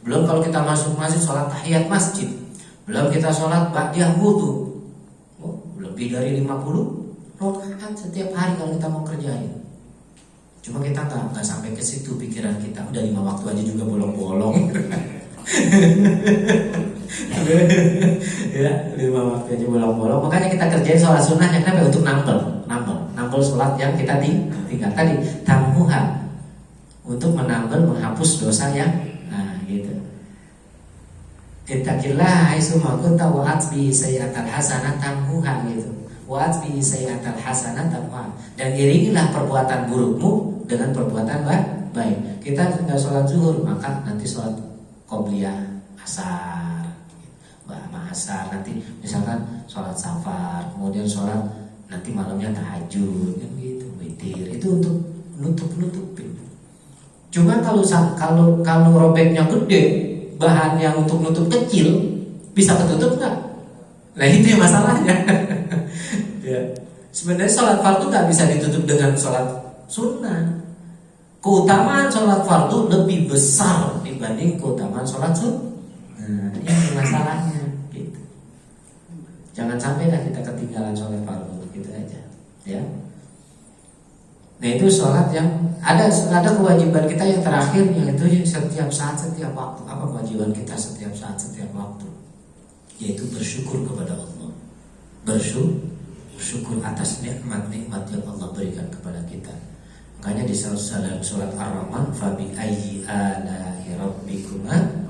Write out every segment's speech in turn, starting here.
Belum kalau kita masuk masjid sholat tahiyat masjid. Belum kita sholat ba'diyah wudu. Lebih dari 50 rakaat setiap hari kalau kita mau kerjain. Cuma kita nggak sampai ke situ pikiran kita. Udah 5 waktu aja juga bolong-bolong. Ya, 5 waktu aja bolong-bolong. Makanya kita kerjain sholat sunnahnya kenapa? Untuk nambel sholat yang kita tinggal tadi. Tamhuha, untuk menambel, menghapus dosa yang gitu. Ittaqillah haitsu ma kunta wa atbi sayyi'atal hasanah tamhuha gitu. Wa atbi sayyi'atal hasanah tamhuha. Dan iringilah perbuatan burukmu dengan perbuatan baik. Kita enggak sholat zuhur, maka nanti sholat qobliyah asar. Asar nanti misalkan sholat safar, kemudian sholat nanti malamnya tahajud kan gitu, witir. Itu untuk nutup-nutupin. Cuma kalau robeknya gede, bahan yang untuk nutup kecil, bisa ketutup nggak? Nah itu yang masalahnya. Ya. Sebenarnya sholat fardu nggak bisa ditutup dengan sholat sunnah. Keutamaan sholat fardu lebih besar dibanding keutamaan sholat sunnah. Nah, ini masalahnya. Gitu. Jangan sampai kita ketinggalan sholat fardu, gitu aja. Ya. Nah itu sholat yang ada kewajiban kita yang terakhir, yaitu setiap saat, setiap waktu. Apa kewajiban kita setiap saat, setiap waktu? Yaitu bersyukur kepada Allah. Bersyukur atas nikmat-nikmat yang Allah berikan kepada kita. Makanya di dalam surat Ar-Rahman, fabi ayyi ala'i rabbikuma,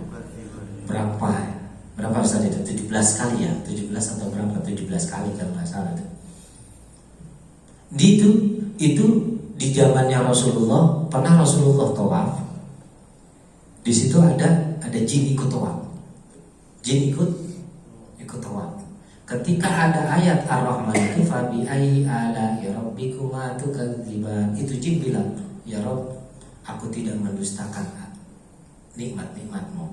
berapa saat itu? 17 kali ya, 17 atau berapa? 17 kali kalau nggak salah itu. Itu di zamannya Rasulullah, pernah Rasulullah tawaf. Di situ ada jin ikut tawaf. Jin ikut tawaf. Ketika ada ayat Ar-Rahman itu fabi ayyi ala'i rabbikuma tukadziban, itu jin bilang, ya Rabb, aku tidak mendustakan nikmat-nikmatmu.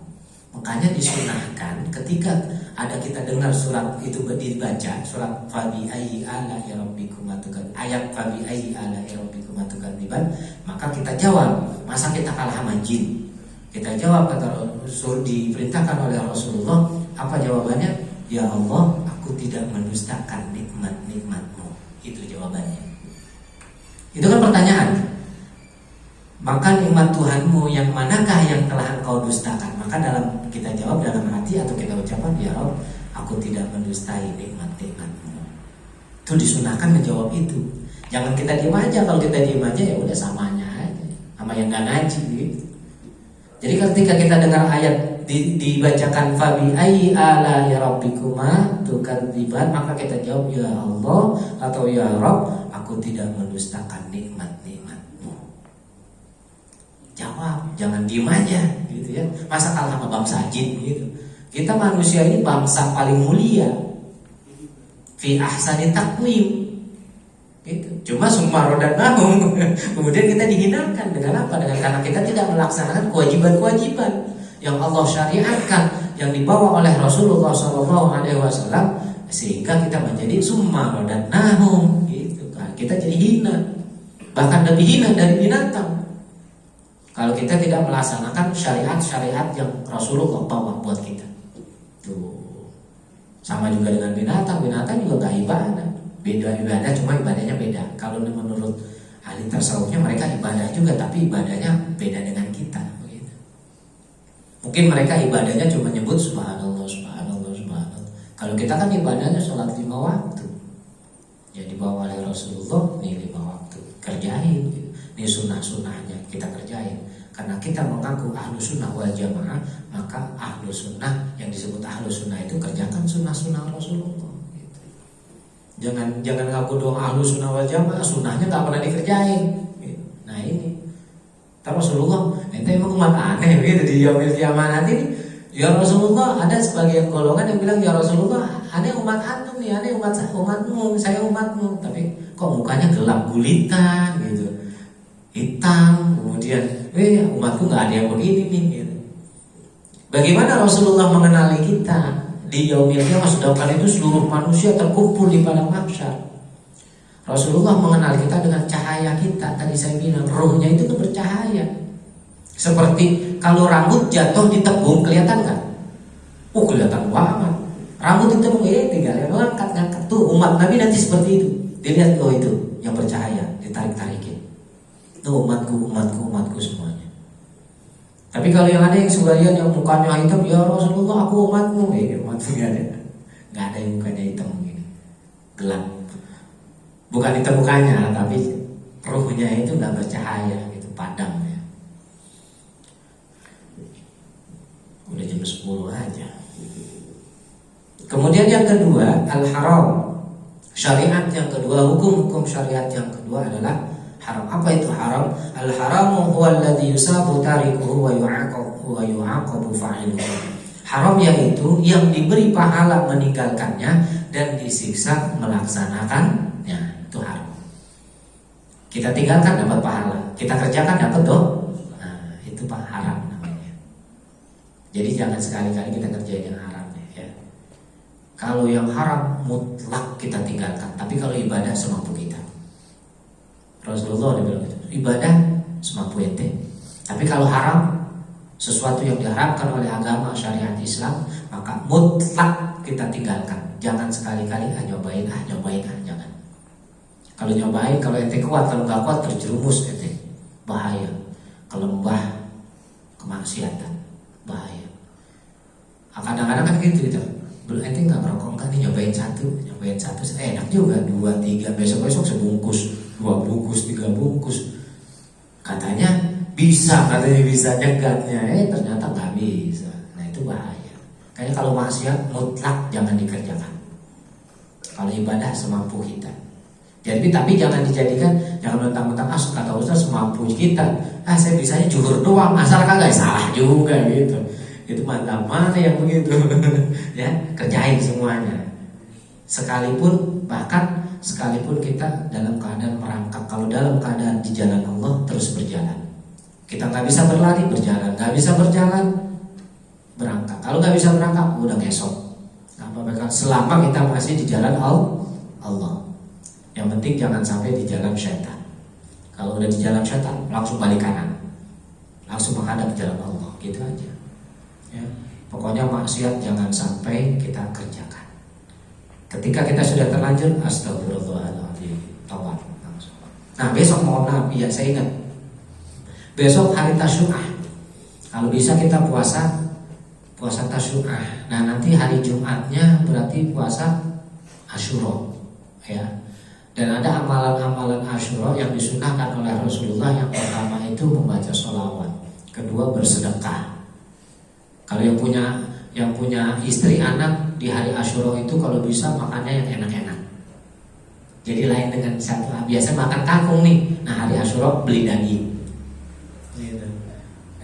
Makanya disunahkan ketika ada kita dengar surat itu dibaca, surat fabi ayyi ala'i rabbikuma tukadziban, ayat fabi ayyi ala'i rabbikuma tukadziban, maka kita jawab, masa kita kalah sama jin? Kita jawab, kata Rasul, diperintahkan oleh Rasulullah, apa jawabannya? Ya Allah, aku tidak mendustakan nikmat-nikmatmu. Itu jawabannya. Itu kan pertanyaan. Maka nikmat Tuhanmu yang manakah yang telah engkau dustakan? Maka dalam kita jawab dalam hati atau kita ucapkan, ya Allah, aku tidak mendustai nikmat-nikmatmu. Itu disunahkan menjawab itu. Jangan kita diam aja. Kalau kita diam aja ya udah samanya aja, sama yang gak ngaji gitu. Jadi ketika kita dengar ayat dibacakan fabi ayyi ala'i rabbikuma tukadziban, maka kita jawab, ya Allah atau ya Rabb, aku tidak mendustakan nikmat-nikmatmu. Jawab, jangan diem aja gitu ya. Masa kalah sama bangsa jin gitu. Kita manusia ini bangsa paling mulia, fi ahsani taqwim gitu. Cuma summa radadnahum kemudian kita dihinakan dengan apa? Dengan karena kita tidak melaksanakan kewajiban-kewajiban yang Allah syariatkan, yang dibawa oleh Rasulullah SAW, sehingga kita menjadi summa radadnahum gitu kan. Kita jadi hina, bahkan lebih hina dari binatang kalau kita tidak melaksanakan syariat-syariat yang Rasulullah bawa buat kita. Tuh. Sama juga dengan binatang juga gak ibadah. Beda ibadah, cuma ibadahnya beda. Kalau menurut ahli tasawufnya mereka ibadah juga, tapi ibadahnya beda dengan kita begitu. Mungkin mereka ibadahnya cuma nyebut subhanallah, subhanallah, subhanallah. Kalau kita kan ibadahnya sholat 5 waktu. Ya dibawa oleh Rasulullah, nih 5 waktu kerjain gitu. Ini sunnah-sunnahnya kita kerjain. Karena kita mengaku ahlu sunnah wal jamaah, maka ahlu sunnah yang disebut ahlu sunnah itu kerjakan sunnah-sunnah Rasulullah gitu. Jangan ngaku doang ahlu sunnah wal jamaah, sunnahnya gak pernah dikerjain gitu. Nah ini Rasulullah, ente emang umat aneh gitu di yaumil kiamat nanti nih. Ya Rasulullah, ada sebagian golongan yang bilang, ya Rasulullah, aneh umat antum nih, aneh umatmu, saya umatmu. Tapi kok mukanya gelap gulita gitu, hitam, kemudian umatku nggak ada yang begini nih gitu. Bagaimana Rasulullah mengenali kita di yaumil kiamat? Sedangkan itu seluruh manusia terkumpul di padang mahsyar. Rasulullah mengenal kita dengan cahaya kita. Tadi saya bilang rohnya itu bercahaya. Seperti kalau rambut jatuh di tepung kelihatan nggak? Kelihatan banget. Rambut di tepung tinggal ngangkat tuh umat Nabi nanti seperti itu. Dilihat itu yang bercahaya ditarik-tarikin. Tuh umatku semuanya. Tapi kalau yang ada yang sebagian yang mukanya hitam, ya Rasulullah aku umatmu, umatmu nggak ada. Nggak ada yang mukanya hitam begini, gelap. Bukan hitam mukanya, tapi ruhnya itu nggak bercahaya, gitu, padam ya. Udah jam 10 aja. Kemudian yang kedua, al-haram. Syariat yang kedua, hukum syariat yang kedua adalah haram. Apa itu haram? Al-haramu huwa alladhi yusabu tarikuhu wa yu'aqabu fa'iluhu. Haram yaitu yang diberi pahala meninggalkannya dan disiksa melaksanakannya. Itu haram. Kita tinggalkan dapat pahala, kita kerjakan dapat dosa. Nah, itu haram namanya. Jadi jangan sekali-kali kita kerjain yang haram ya. Kalau yang haram mutlak kita tinggalkan, tapi kalau ibadah semampu kita. Rasulullah bilang itu, ibadah semampu ente. Tapi kalau haram, sesuatu yang diharapkan oleh agama syariat Islam, maka mutlak kita tinggalkan. Jangan sekali-kali nyobain, jangan. Kalau nyobain, kalau ente kuat, kalau nggak kuat terjerumus ente, bahaya. Kalau lembah kemaksiatan, bahaya. Kadang-kadang kan gitu. Belum ente nggak merokok kan, nyobain satu, enak juga, 2, 3, besok sebungkus, 2 bungkus, 3 bungkus. Katanya bisa nyegatnya, ternyata nggak bisa. Nah itu bahaya. Kayaknya kalau maksiat mutlak jangan dikerjakan. Kalau ibadah semampu kita. Jadi tapi jangan dijadikan, jangan mentang-mentang kata Ustaz semampu kita. Saya bisanya zuhur doang, asal kagak salah juga gitu. Itu mantap mana yang begitu. Ya, kerjain semuanya. Sekalipun kita dalam keadaan merangkak. Kalau dalam keadaan di jalan Allah terus berjalan. Kita nggak bisa berlari, berjalan. Nggak bisa berjalan, berangkat. Kalau nggak bisa berangkat, udah ngesok. Apa-apa. Selama kita masih di jalan Allah. Yang penting jangan sampai di jalan syaitan. Kalau udah di jalan syaitan, langsung balik kanan, langsung menghadap jalan Allah, gitu aja. Ya, pokoknya maksiat jangan sampai kita kerjakan. Ketika kita sudah terlanjur, astagfirullahaladzim, taubat langsung. Nah besok mohon maaf, ya saya ingat, besok hari Tasyu'ah. Kalau bisa kita puasa Tasyu'ah. Nah nanti hari Jumatnya berarti puasa Asyura, ya. Dan ada amalan-amalan Asyura yang disunahkan oleh Rasulullah. Yang pertama itu membaca sholawat, kedua bersedekah. Kalau yang punya istri anak di hari Asyura itu kalau bisa makannya yang enak-enak. Jadi lain dengan biasa makan kangkung nih. Nah hari Asyura beli daging. Gitu.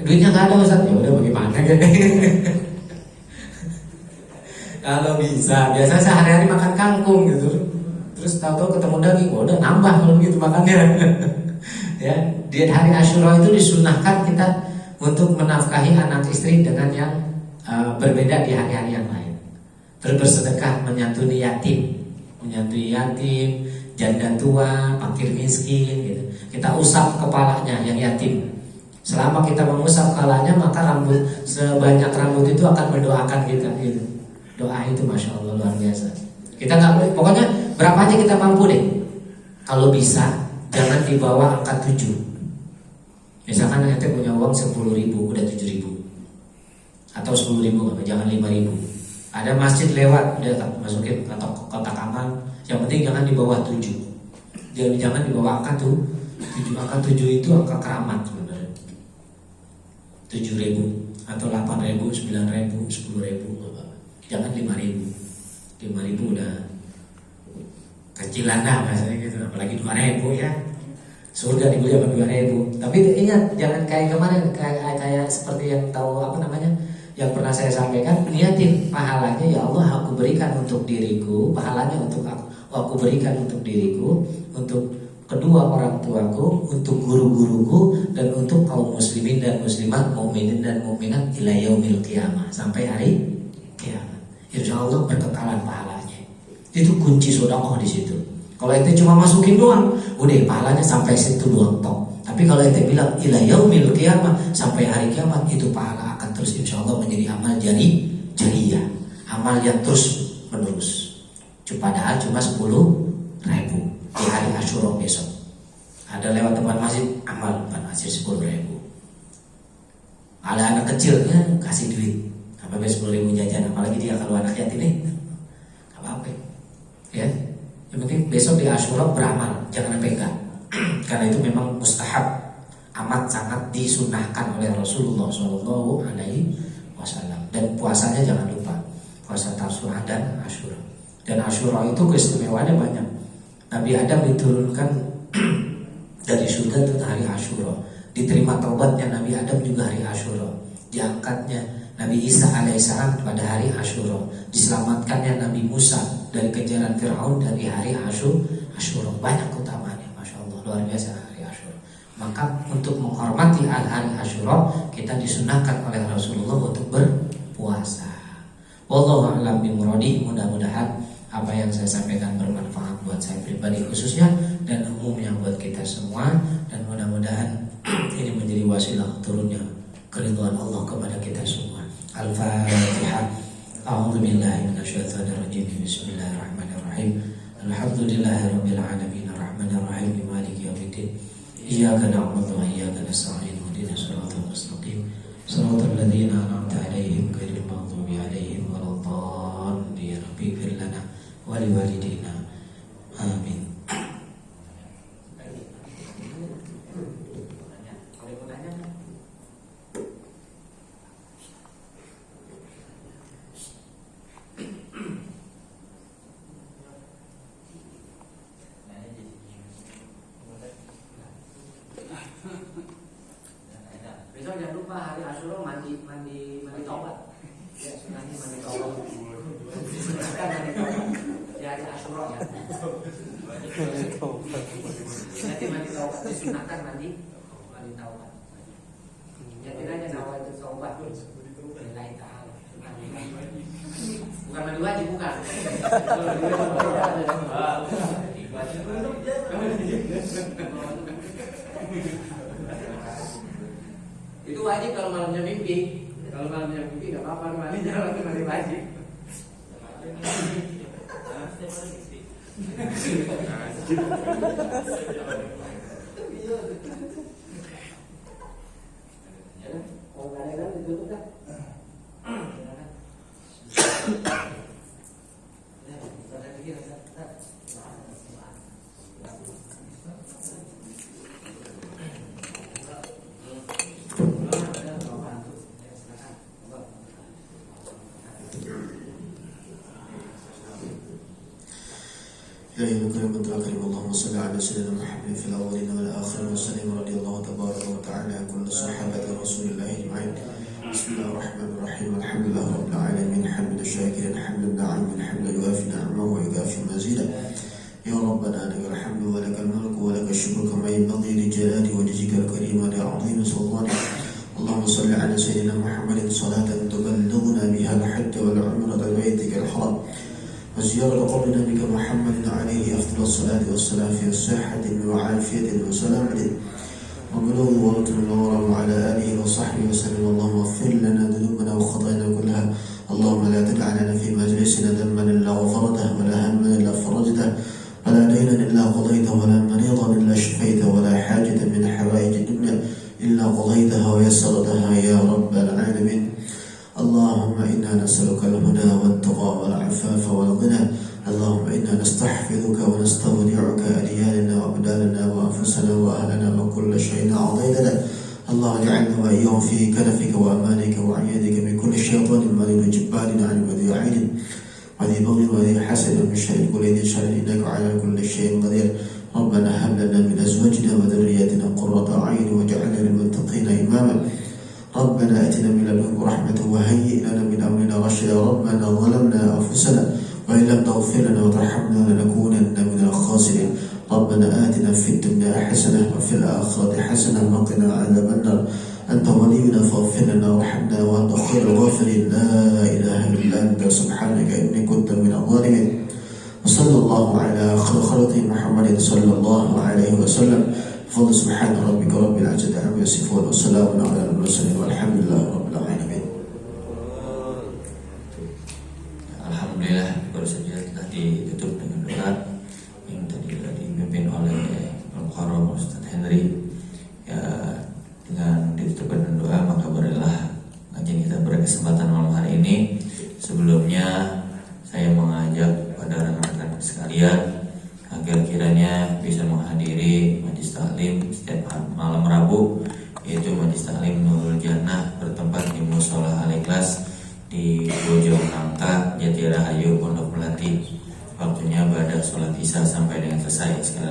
Duitnya nggak ada Ustaz, ya udah bagaimana gitu. Kalau bisa, biasa sehari-hari makan kangkung gitu. Terus tahu-tahu ketemu daging, udah nambah kalau begitu makannya. Ya, di hari Asyura itu disunahkan kita untuk menafkahi anak istri dengan yang berbeda di hari-hari yang lain. Terus bersedekah, menyantuni yatim, janda tua, fakir miskin gitu. Kita usap kepalanya yang yatim. Selama kita mengusap kepalanya, maka sebanyak rambut itu akan mendoakan kita gitu. Doa itu Masya Allah luar biasa. Kita nggak boleh, pokoknya berapa aja kita mampu deh. Kalau bisa, jangan di bawah angka 7. Misalkan ente punya uang 10.000, udah 7.000. Atau 10.000, jangan 5.000. Ada masjid lewat, udah masukin ke kotak amal. Yang penting jangan di bawah 7. Jangan di bawah angka 7. Angka 7 itu angka keramat sebenarnya. 7.000 atau 8.000, 9.000, 10.000. Jangan 5.000. 5.000 udah kecilan dah rasanya gitu. Apalagi 2.000 ya. Surga dibeli sama 2.000. Tapi ingat, jangan kayak kemarin kayak seperti yang tahu yang pernah saya sampaikan, niatin pahalanya ya Allah aku berikan untuk diriku, pahalanya untuk aku berikan untuk diriku, untuk kedua orang tuaku, untuk guru-guruku, dan untuk kaum muslimin dan muslimat, mukminin dan mukminat ila yaumil qiyamah, sampai hari kiamat. Insya Allah berkekalan pahalanya. Itu kunci sedekah di situ. Kalau itu cuma masukin doang, udah pahalanya sampai situ doang tok. Tapi kalau ente bilang ila yaumil qiyamah, sampai hari kiamat, itu pahala akan terus insya Allah menjadi amal jariyah, amal yang terus menerus. Padahal cuma 10.000 di hari Asyura besok. Ada lewat depan masjid, amal depan masjid 10.000. Ada anak kecil kasih duit sampai 10.000 jajan, apalagi dia kalau anak yatim nih, gak apa-apa ya. Yang penting besok di Asyura beramal, jangan pegang. Karena itu memang mustahab, amat sangat disunahkan oleh Rasulullah SAW. Dan puasanya jangan lupa, puasa Tasu'a dan Asyura. Dan Asyura itu keistimewaannya banyak. Nabi Adam diturunkan dari surga itu hari Asyura. Diterima taubatnya Nabi Adam juga hari Asyura. Diangkatnya Nabi Isa alaihissalam pada hari Asyura. Diselamatkannya Nabi Musa dari kejaran Fir'aun dari hari Asyura. Banyak utamaannya, Masya Allah, luar biasa hari Asyura. Maka untuk menghormati hari Asyura, kita disunahkan oleh Rasulullah untuk berpuasa. Wallahu a'lam bimuradi. Mudah-mudahan apa yang saya sampaikan bermanfaat buat saya pribadi khususnya dan umumnya buat kita semua, dan mudah-mudahan ini menjadi wasilah turunnya keridhaan Allah kepada kita semua. Al-Fatihah. A'udzu billahi minasyaitonir rajim. Bismillahirrahmanirrahim. Alhamdulillahirabbil alamin arrahmanir rahim maliki yaumiddin. Iyyaka na'budu wa iyyaka nasta'in. Ihdinas siratal mustaqim. Shiratal ladzina an'amta 'alaihim ghairil maghdubi 'alaihim waladdallin. Ighfir lana wa liwalidina. Amin. Besok jangan lupa hari Asyura mandi taubat. Ya, sunahnya mandi taubat. Sunahkan mandi taubat. Ya, hari Asyura ya. Nanti mandi taubat, disunahkan mandi taubat. Ya, tidaknya nawai itu taubat. Lillahi ta'ala. Bukan mandi wajib, bukan. Itu wajib kalau malamnya mimpi. Kalau malamnya mimpi nggak apa-apa, mandi jangan mandi wajib. Kalau nggak ada kan ditutup kan? إلهي بكرم الأكرم اللهم صل على سيدنا محمد في الأولين والآخرين وسلم رضي الله تبارك وتعالى عن كل صحابة رسول الله أجمعين. بسم الله الرحمن الرحيم. الحمد لله رب العالمين حمد الشاكرين حمد الناعم حمد يوافي نعمه ويكافي مزيدا. يا ربنا لك الحمد ولك الملك ولك الشكر كما ينبغي لجلال وجهك الكريم ولعظيم سلطانك. اللهم صل على سيدنا محمد صلاة تبلغنا بها الحج والعمرة بيتك الحرام وزيارة قبر نبيك محمد عليه أفضل الصلاة والسلام في صحة وعافية وسلامة وبلوغ ورتب الغرام وعلى آله وصحبه وسلم. اللهم اغفر لنا ذنوبنا وخطايانا كلها. اللهم لا تدع لنا في مجلسنا ذنبا إلا غفرته ولا هما إلا فرجته ولا دينا إلا قضيته ولا مريضا إلا شفيته ولا حاجة من حوائج الدنيا إلا قضيتها ويسرتها يا رب العالمين. اللهم إنا نسألك الهدى والتقى والعفاف والغنى. اللهم إنا نستحفظك ونستودعك أدياننا وأبداننا وأنفسنا وأهلنا وكل شيء أعطيتنا. اللهم اجعلنا وإياهم في كنفك وأمانك وعيادك من كل شيطان مريض جبار عن وذي عين وذي بغي وذي حسد ومن شر كل ذي شر إنك على كل شيء قدير. ربنا هب لنا من أزواجنا وذرياتنا قرة أعين واجعلنا للمتقين إماما. ربنا اتنا من لدنك رحمة وهيئ لنا من امرنا رشدا. ربنا ظلمنا انفسنا وان لم تغفر لنا وترحمنا لنكونن من الخاسرين. ربنا آتنا في الدنيا حسنة وفي الآخرة حسنة وقنا عذاب النار. أنت ولينا فاغفر لنا وارحمنا وأنت خير الغافرين. لا إله إلا أنت سبحانك إني كنت من الظالمين. وصلى الله على خير خلقه محمد صلى الله عليه وسلم. Fadl subhana rabbika rabbil izzati amma yasifun wa salamun ala al-mursalin walhamdulillahi rabbil alamin. Alhamdulillah, baru saja telah ditutup dengan doa yang tadi telah dipimpin oleh Al-Mukarram Ustaz Henry. Ya, dengan ditutup dengan doa maka berilah kajian kita berkesempatan malam hari ini. Sebelumnya saya mengajak pada rekan-rekan sekalian agar kiranya bisa menghadiri majlis taklim setiap malam Rabu, yaitu majlis taklim Nurul Jannah bertempat di Mushola Al-Ikhlas di Bojong Nangka, Jati Rahayu, Pondok Melati. Waktunya pada sholat isya sampai dengan selesai. Sekali